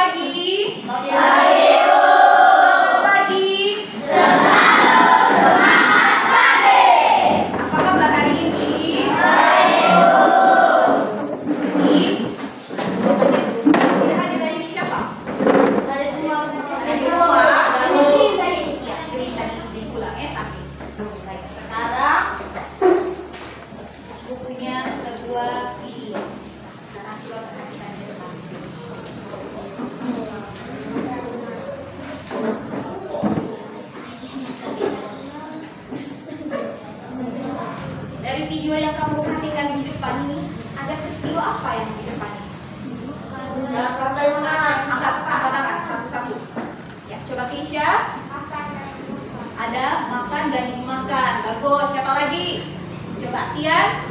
pagi. Pagi, Bu. Selamat pagi. Semangat pagi. Apa kabar hari ini? Baik, Bu. Ini tidak hadir hari ini siapa? Dari semua. Dari semua. Ya, Green tadi izin pulang sakit. Baik, sekarang Ibu punya sebuah video. Sekarang coba perhatikan di depan. Dari video yang kamu perhatikan di depan ini, ada peristiwa apa yang di depan ini? Rantai makanan. Angkat tangan satu-satu. Ya, coba Keisha. Ada makan dan dimakan. Bagus. Siapa lagi? Coba Tian.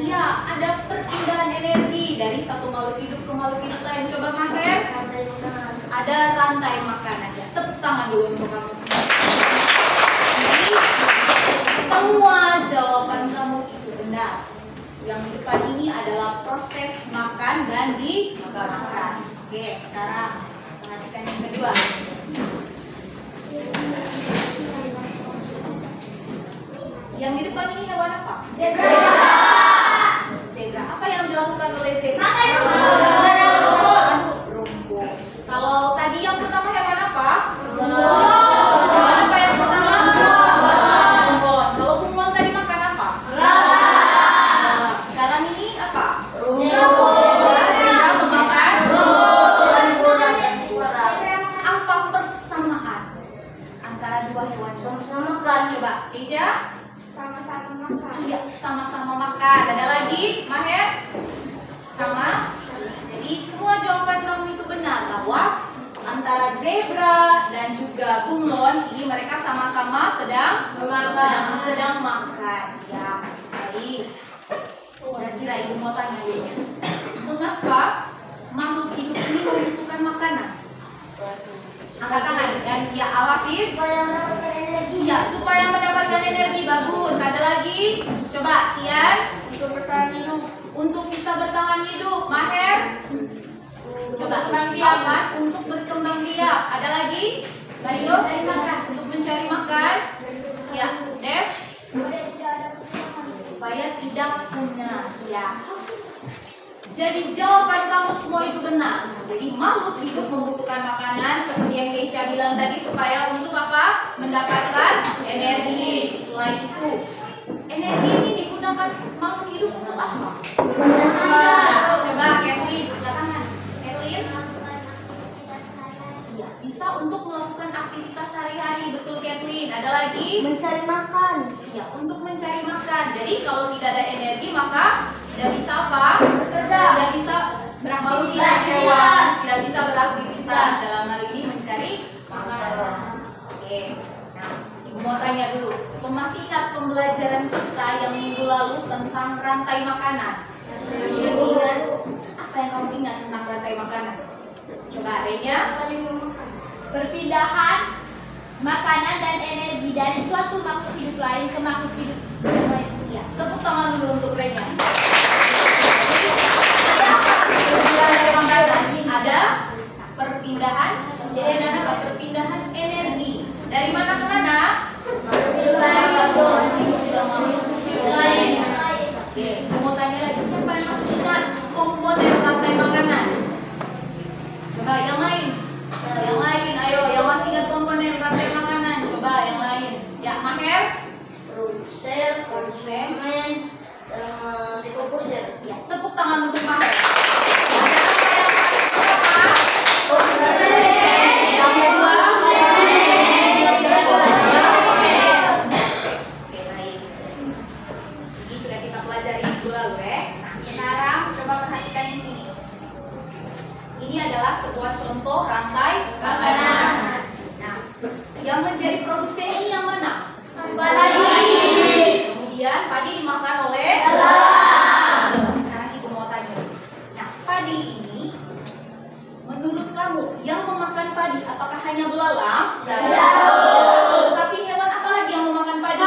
Iya, ada perpindahan energi dari satu makhluk hidup ke makhluk hidup lain. Coba Maher. Ada rantai makanan. Ya, tepuk tangan dulu untuk kamu semua. Jadi semua jawaban kamu itu benar. Yang di depan ini adalah proses makan dan dimakan. Oke, sekarang perhatikan yang kedua. Yang di depan ini hewan apa? Zebra. Zebra. Apa yang dilakukan oleh zebra? Makan rumput. Makan rumput. Kalau tadi yang pertama hewan apa? Hewan apa yang pertama? Bunglon. Kalau bunglon tadi makan apa? Nah, sekarang ini apa? Zebra memakan apa persamaan antara dua hewan ini? Sama-sama kan. Coba, Keisha. Sama-sama makan. Iya, sama-sama makan. Ada lagi, Maher? Sama. Jadi semua jawaban kamu itu benar bahwa antara zebra dan juga bunglon ini mereka sama-sama sedang makan. Ya, baik. Kira-kira ibu mau tanya dulu. Mengapa makhluk hidup ini membutuhkan makanan? Angkat tangan dan ya Al-Hafiz. Supaya mendapatkan energi. Iya, supaya mendapatkan energi. Bagus. Ada lagi? Coba, Tian. Untuk bertahan hidup. Untuk bisa bertahan hidup. Maher. Coba, Alfan. Untuk berkembang biak. Ada lagi? Mario. Untuk mencari makan. Ya, Dev. Supaya tidak punah. Ya. Jadi jawaban kamu semua itu benar. Jadi makhluk hidup membutuhkan makanan seperti yang Keisha bilang tadi supaya untuk apa? Mendapatkan energi. Selain itu, energi ini digunakan makhluk hidup untuk apa? Coba Kathleen, belakangan. Kathleen? Iya, bisa untuk melakukan aktivitas sehari-hari. Betul Kathleen. Ada lagi? Mencari makan. Ya, untuk mencari makan. Jadi kalau tidak ada energi maka tidak bisa apa? Bekerja. Tidak bisa beraktivitas, tidak bisa beraktivitas. Dalam hal ini mencari makanan. Oke. Nah, Ibu mau tanya dulu. Masih ingat pembelajaran kita yang minggu lalu tentang rantai makanan? Masih ingat? Apa yang kamu ingat tentang rantai makanan? Coba Renya. Perpindahan makanan dan energi dari suatu makhluk hidup lain ke makhluk hidup lain. Ya, tepuk tangan dulu untuk Renya. Perpindahan makanan. Ada perpindahan apa? Perpindahan energi. Dari mana ke mana? Satu hidup ke makhluk hidup lain. Oke, mau tanya lagi, siapa yang masih ingat komponen rantai makanan? Coba yang lain. Yang lain, ayo yang masih ingat komponen rantai makanan. Coba yang lain. Ya, Maher. Produsen, dekomposer. Ya, tepuk tangan untuk Maher. Yang kedua, oke, baik. Ini sudah kita pelajari minggu lalu ya. Nah, sekarang coba perhatikan yang ini. Ini adalah sebuah contoh rantai makanan. Nah, yang menjadi produsen ini yang mana? Kemudian padi dimakan oleh Sekarang ibu mau tanya. Nah, padi ini menurut kamu yang memakan padi apakah hanya belalang? Tapi hewan apa lagi yang memakan padi?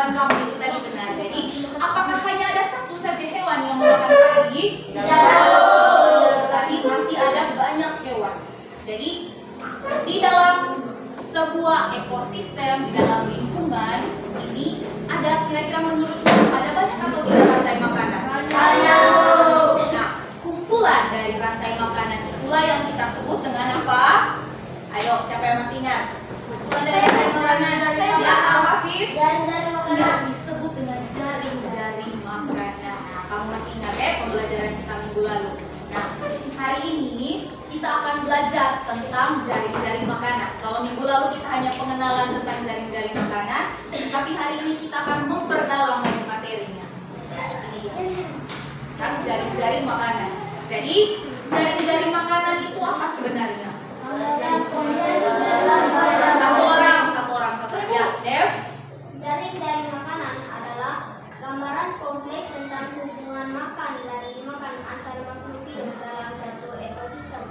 jawaban kamu itu tadi benar. Jadi, apakah hanya ada satu saja hewan yang memakan pari? Tapi masih ada banyak hewan. Jadi, di dalam sebuah ekosistem, di dalam lingkungan ini ada kira-kira menurut ada banyak atau tidak rantai makanan? Nah, kumpulan dari rantai makanan itulah yang kita sebut dengan apa? Ayo, siapa yang masih ingat? Kumpulan dari rantai makanan ya, Al-Hafiz? Iya, disebut dengan jaring-jaring makanan. Nah, kamu masih ingat ya pembelajaran kita minggu lalu? Nah, hari ini kita akan belajar tentang jaring-jaring makanan. Kalau minggu lalu kita hanya pengenalan tentang jaring-jaring makanan, tapi hari ini kita akan memperdalam lagi materinya. Ini dia, tentang jaring-jaring makanan. Jadi, jaring-jaring makanan itu apa sebenarnya? Satu orang ya, Dev. Jaring-jaring makanan adalah gambaran kompleks tentang hubungan makan dan dimakan antar makhluk hidup dalam satu ekosistem.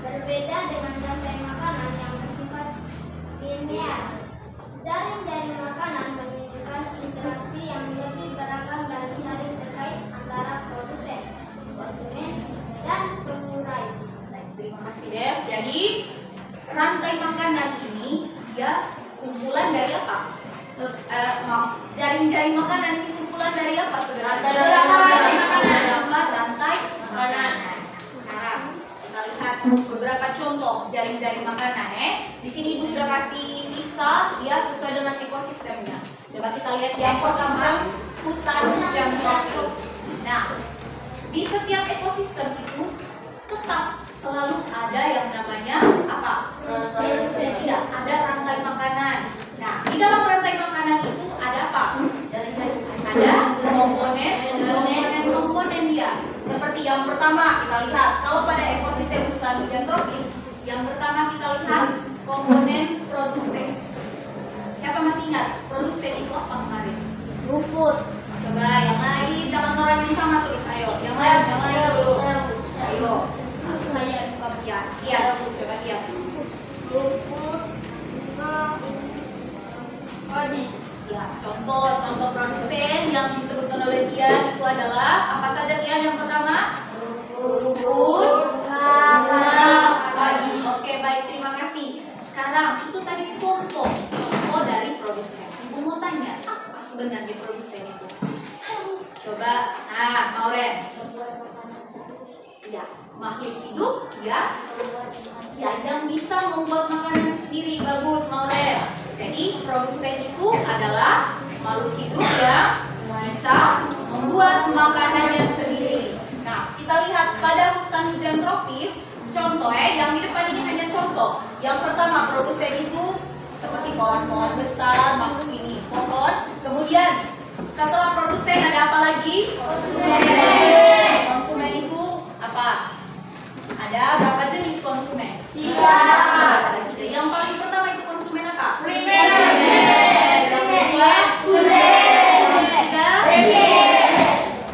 Berbeda dengan rantai makanan yang bersifat linear. Jaring-jaring makanan menunjukkan interaksi yang lebih beragam dan saling terkait antara produsen, konsumen, dan pengurai. Terima kasih, Dev. Jadi, rantai makanan ini dia kumpulan dari apa? Jaring-jaring makanan ini kumpulan dari apa sebenarnya? Rantai makanan. Sekarang kita lihat beberapa contoh jaring-jaring makanan. Di sini Ibu sudah kasih kisah ya sesuai dengan ekosistemnya. Coba kita lihat yang ekosistem hutan hujan tropis. Nah, di setiap ekosistem itu tetap selalu ada yang namanya apa? Ya, ada rantai makanan. Nah, di dalam rantai makanan itu ada apa? Ada komponen dia. Seperti yang pertama kita lihat, kalau pada ekosistem hutan hujan tropis, yang pertama kita lihat komponen produsen. Siapa masih ingat produsen itu apa kemarin? Rumput. Coba yang lain, jangan orang yang sama terus. Ayo, yang lain dulu. Ayo. Iya, coba dia. Rumput. Ya, contoh produsen yang disebutkan oleh Tian itu adalah apa saja Tian yang pertama? Rumput, padi. Oke, baik, terima kasih. Sekarang itu tadi contoh dari produsen. Ibu mau tanya, apa sebenarnya produsen itu? Coba, Mauren. Ya, makhluk hidup ya yang bisa membuat makanan sendiri. Bagus, Mauren. Jadi produsen itu adalah makhluk hidup yang bisa membuat makanannya sendiri. Nah, kita lihat pada hutan hujan tropis, contoh yang di depan ini hanya contoh. Yang pertama, produsen itu seperti pohon-pohon besar, makhluk ini pohon. Kemudian setelah produsen ada apa lagi? Konsumen. Konsumen itu apa? Ada berapa jenis konsumen? 3. Yang paling pertama itu konsumen apa? Primer. Yang kedua,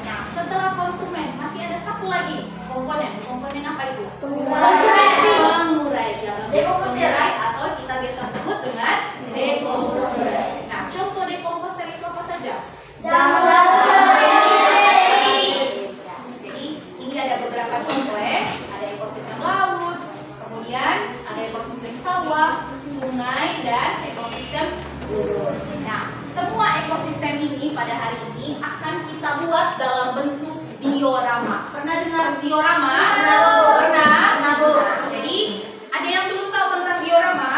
nah, setelah konsumen masih ada satu lagi komponen. Komponen apa itu? Pengurai. Pengurai atau kita biasa sebut dengan dekomposer. Nah, contoh dekomposer itu apa saja? Jadi ini ada beberapa contoh ada ekosistem laut, kemudian ada ekosistem sawah, sungai, dan ekosistem gurun. Nah, semua ekosistem ini pada hari ini akan kita buat dalam bentuk diorama. Pernah dengar diorama? Pernah? Jadi, ada yang belum tahu tentang diorama?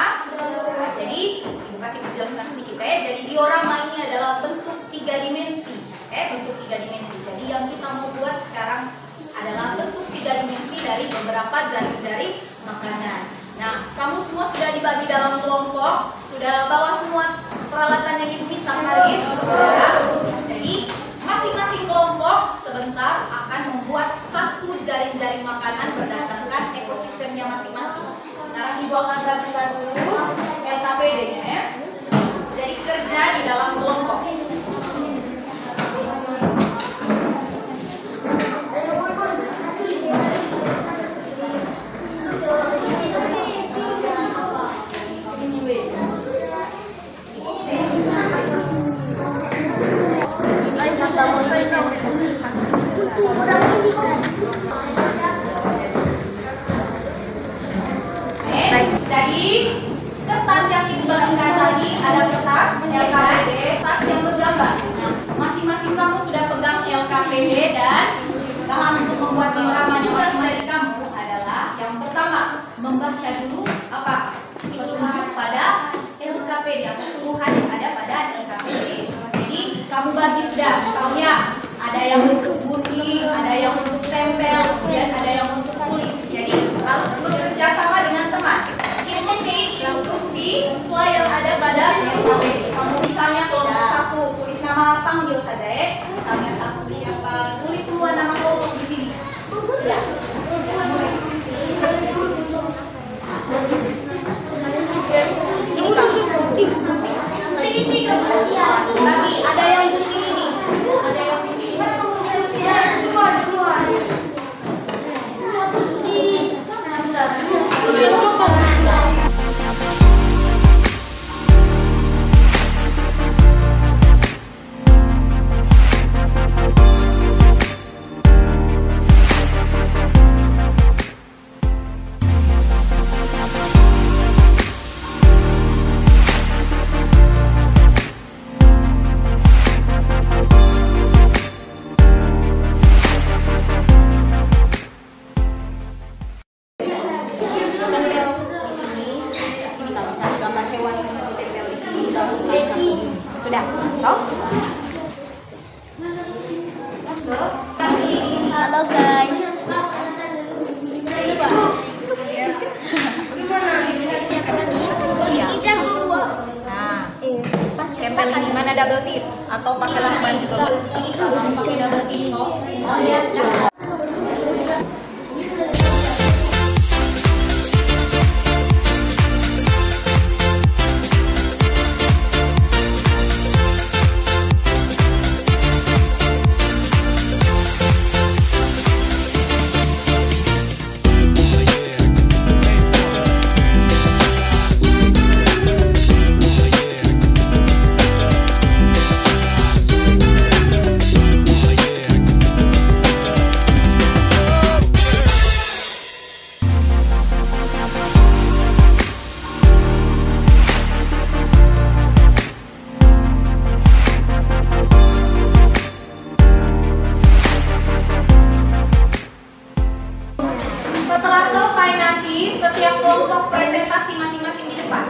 Jadi, Ibu kasih penjelasan sedikit Jadi, diorama ini adalah bentuk 3 dimensi. Bentuk 3 dimensi. Jadi, yang kita mau buat sekarang adalah bentuk 3 dimensi dari beberapa jaring-jaring makanan. Nah, kamu semua sudah dibagi dalam kelompok, sudah bawa semua peralatan yang Ibu minta hari ini? Sudah. Jadi, masing-masing kelompok sebentar akan membuat satu jaring-jaring makanan berdasarkan ekosistemnya masing-masing. Sekarang Ibu akan bantukan dulu LKPD-nya ya. Jadi kerja di dalam kelompok. Jadi kertas yang ibu bagikan tadi ada kertas LKPD, kertas yang bergambar. Masing-masing kamu sudah pegang LKPD dan bahan untuk membuat dioramanya masing dari kamu adalah yang pertama membaca dulu apa petunjuk pada LKPD atau keseluruhan yang ada pada LKPD. Jadi kamu bagi sudah, misalnya ada yang untuk gunting, ada yang untuk tempel, kemudian ada yang untuk tulis. Jadi harus bekerja sama dengan teman. Ikuti instruksi sesuai yang ada pada LKPD. Kamu misalnya kelompok 1 tulis nama panggil saja ya. Misalnya 1 siapa, tulis semua nama kelompok di sini. Sudah. Ini kamu gunting. Bagi ada yang gunting ini, ada yang ini. Sudah, toh? Halo guys. Nah, tempel ini mana double tip atau pakai lakban juga boleh. Kalau pakai double tip, toh, misalnya. Setelah selesai nanti, setiap kelompok presentasi masing-masing di depan.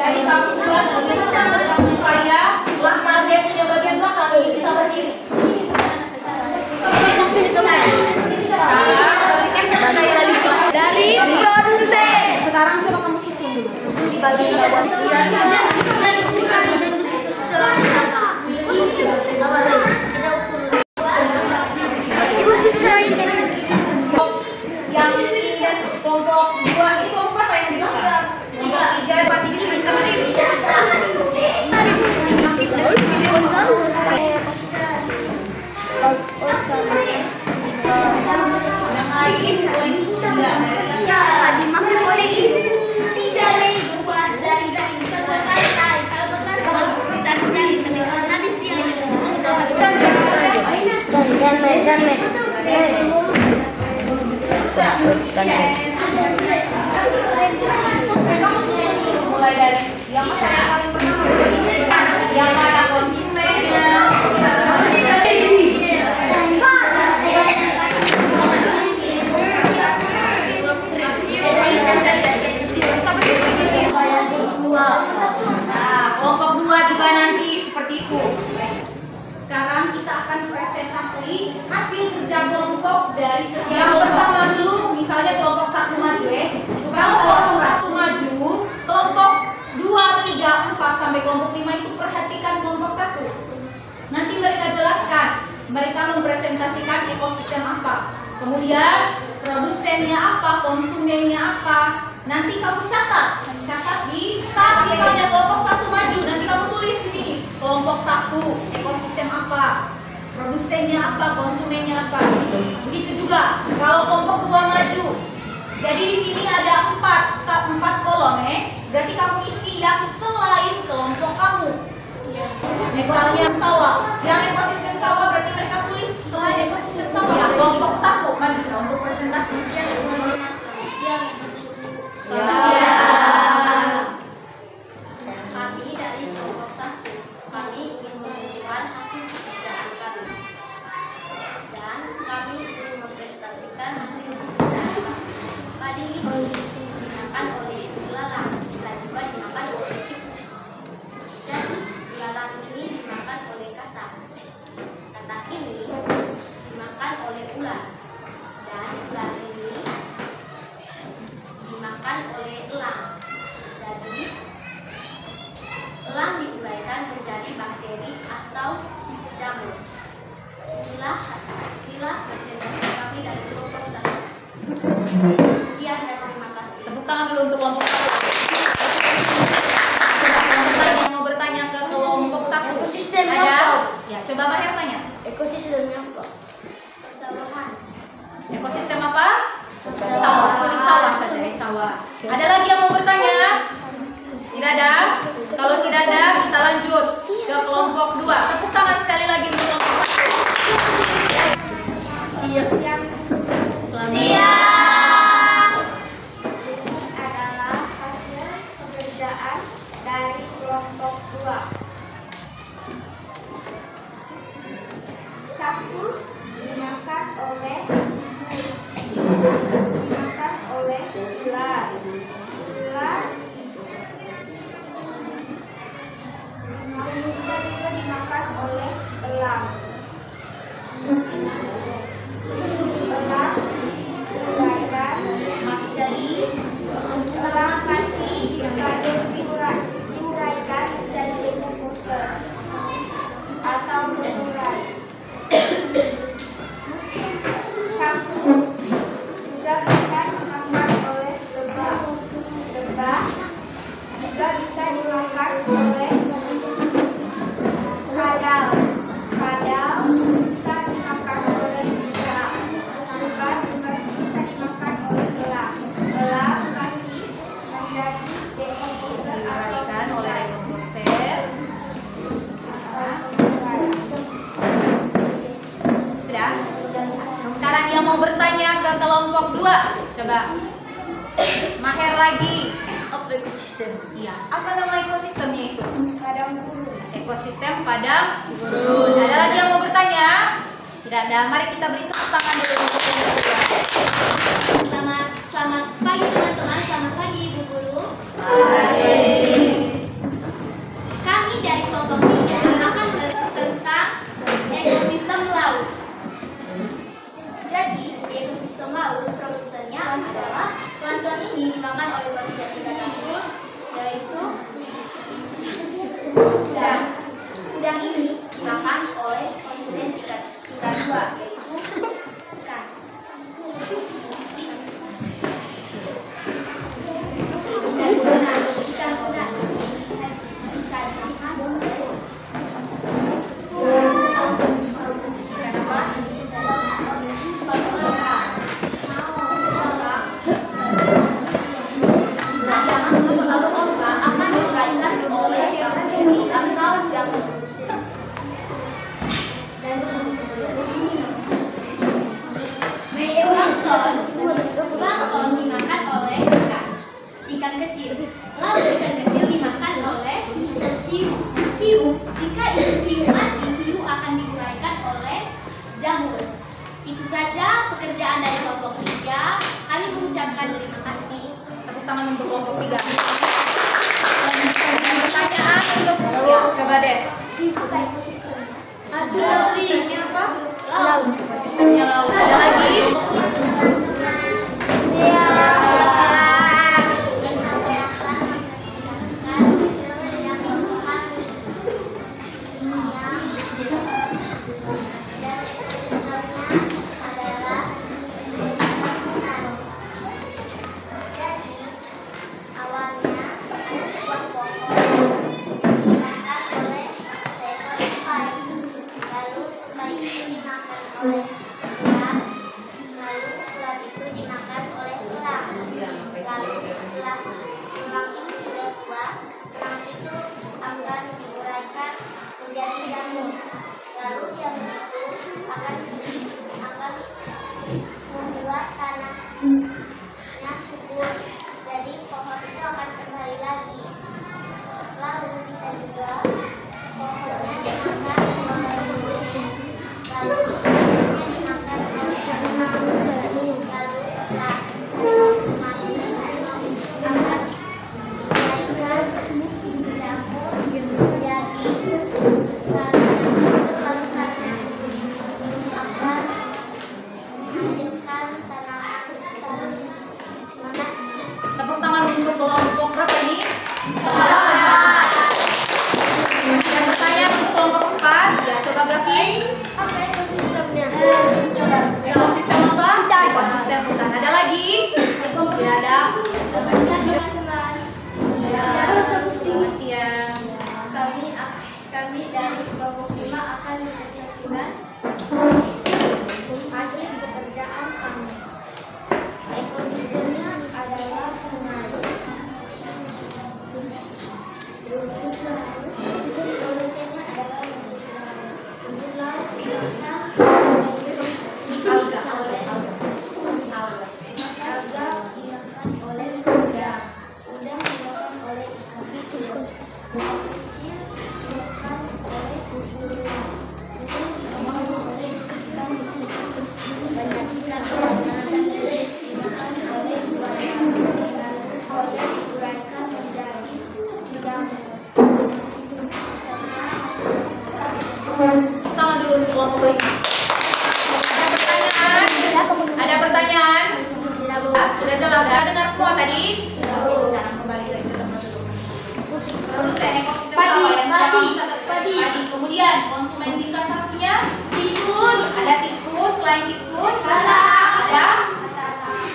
Jadi kamu buat bagaimana supaya latar dia punya bagian belakang ini bisa berdiri. Dari produsen. Sekarang coba kamu susun dulu. Di bagian bawah. Yang ini kan kelompok 2 ini kelompok apa yang di belakang? Kelompok 3, 4 ini bisa berdiri. Yang lain boleh enggak? Dimakan boleh. Tidak nih buat jari-jari. Kalau jari-jari habis dia. Jangan. Mulai dari yang paling pertama yang mana konsumennya. Nah, kelompok 2 juga nanti seperti itu. Sekarang kita akan presentasi hasil kerja kelompok dari setiap. Yang pertama dulu, misalnya kelompok 1 maju ya. Kalau kelompok 1 maju, kelompok 2, 3, 4 sampai kelompok 5 itu perhatikan kelompok 1. Nanti mereka jelaskan, mereka mempresentasikan ekosistem apa. Kemudian produsennya apa, konsumennya apa. Nanti kamu catat di saat misalnya kelompok 1 maju, nanti kamu tulis di sini kelompok 1 ekosistem apa, produsennya apa, konsumennya apa. Begitu juga kalau kelompok 2 maju. Jadi di sini ada 4 kolom berarti kamu isi yang selain kelompok kamu. Ekosistem sawah. Yang ekosistem sawah berarti mereka tulis selain ekosistem sawah. Ya, kelompok 1 maju sudah untuk presentasi. Kami dari kelompok 1, kami ingin menunjukkan hasil pekerjaan kami. Dan kami ingin memprestasikan hasil pekerjaan kami. Padi ini dimakan oleh ilalang, bisa juga dimakan oleh tikus. Jadi, ilalang ini dimakan oleh katak. Katak ini dimakan oleh ular. Dan ular ini dimakan oleh elang. Jadi, elang diuraikan menjadi bakteri atau jamur. Inilah presentasi kami dari kelompok 1. Sekian dan terima kasih. Tepuk tangan dulu untuk kelompok 1. Coba yang mau bertanya ke kelompok 1. Ekosistemnya Ada? apa? Ya, coba Maher tanya. Ekosistemnya apa? Persawahan. Ekosistem apa? Sawah. Tulis sawah saja ya, sawah. Ada lagi yang mau bertanya? Tidak ada? Kalau tidak ada, kita lanjut ke kelompok 2. Tepuk tangan sekali lagi untuk kelompok 1. Siap. Selamat. Siap. Ini adalah hasil pekerjaan dari kelompok 2. Kaktus dimakan oleh tikus, dimakan oleh ular. Ular bisa juga dimakan oleh elang. Elang diuraikan jadi elang kaki diuraikan menjadi dekomposer atau berurai. Kaktus juga bisa dimakan oleh lebah. Lebah juga bisa dimakan oleh kadal. Kadal bisa dimakan oleh ikan. Ikan juga bisa dimakan oleh elang. Elang mati menjadi dekomposer atau Diuraikan oleh dekomposer. Sudah? Sekarang yang mau bertanya ke kelompok 2. Coba. Maher lagi. ekosistem. Iya. Apa nama ekosistemnya itu? Padang gurun. Ekosistem padang gurun. Ada lagi yang mau bertanya? Tidak ada. Mari kita beri tepuk tangan dulu untuk kelompok 2. Selamat pagi teman-teman, selamat pagi Ibu Guru. Kami dari kelompok 3 akan belajar tentang ekosistem laut. Jadi, di ekosistem laut produsennya adalah plankton ini dimakan oleh manusia tingkat 1, yaitu udang ini dimakan oleh konsumen tingkat 2, yaitu ikan. Plankton dimakan oleh ikan kecil. Lalu ikan kecil dimakan oleh hiu. Jika hiu mati, hiu akan diuraikan oleh jamur. Itu saja pekerjaan dari kelompok 3. Kami mengucapkan terima kasih. Tepuk tangan untuk kelompok 3. Pertanyaan untuk ya, coba deh. Apa ekosistemnya? Ekosistemnya apa? Laut. Ekosistemnya laut. Ada lagi? Lalu setelah itu dimakan oleh ulat. Lalu ulat itu dimakan oleh elang. Lalu setelah elang itu sudah tua, elang itu akan diuraikan menjadi jamur. Lalu jamur itu akan membuat tanahnya subur. Jadi pohon itu akan kembali lagi. Lalu bisa juga pohonnya dimakan oleh burung. Lalu pohonnya dimakan oleh elang. Lalu setelah mati, elang itu akan melahirkan jamur menjadi lalu karena akan menghasilkan tanaman nasi. Tepuk tangan untuk kelompok berapa ini? Yang bertanya untuk kelompok 4, ya coba Gavi. Apa ekosistemnya? Ekosistem apa? Ekosistem hutan. Ada lagi? Tidak ada. Teman-teman, Selamat siang. kami dari kelompok 5 akan mendiskusikan hasil pekerjaan kami. Ekosistemnya adalah sungai. Produsennya adalah alga dimakan oleh udang. Udang dimakan oleh ikan kecil dimakan oleh burung. Banyak ikan dan lele dimakan oleh buaya. Buaya diuraikan menjadi jamur. Tangan dulu untuk kelompok 5. Ada pertanyaan? Ada pertanyaan? Sudah jelas? Sudah dengar semua tadi? Sekarang kembali lagi ke tempat dulu. Produsen ekosistem apa yang sudah kamu catat? Padi. Kemudian konsumen tingkat satunya? Tikus. Ada tikus. Selain tikus? Lalat. Ada?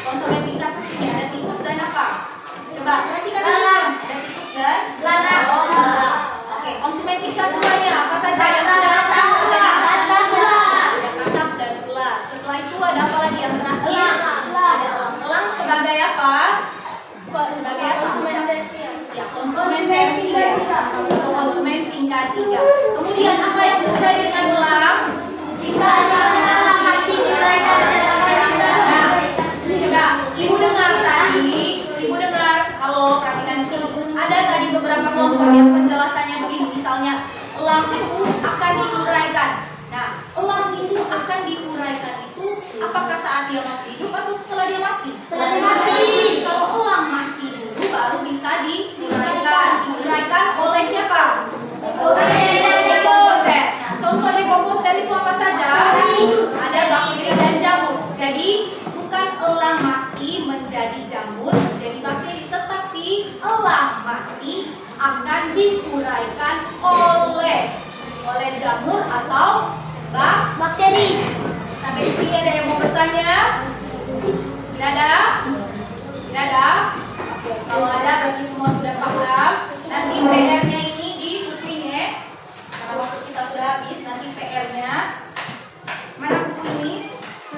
Konsumen tingkat satunya ada tikus dan apa? Coba. Lalat. Ada tikus dan? Lalat. Oh, lalat. Oke, konsumen tingkat 2-nya apa saja yang sudah kamu tahu tadi? Ada katak dan ulas. Setelah itu ada apa lagi yang terakhir? Ada elang. Elang sebagai apa? Sebagai apa? Ya, konsumen tersier atau konsumen tingkat 3. Kemudian apa yang terjadi dengan elang? Nah, coba ibu dengar tadi, ibu dengar kalau perhatikan di sini ada tadi beberapa kelompok yang penjelasannya begini, misalnya elang itu akan diuraikan. Nah, elang itu akan diuraikan itu apakah saat dia masih hidup atau setelah dia mati? Setelah dia mati. Kalau elang mati dulu baru bisa diuraikan. Diuraikan oleh siapa? Oleh dekomposer. Nah, contoh dekomposer itu apa saja? Ada bakteri dan jamur. Jadi bukan elang mati menjadi jamur, menjadi bakteri, tetapi elang mati akan diuraikan oleh jamur atau Bakteri. Sampai di sini ada yang mau bertanya? Tidak ada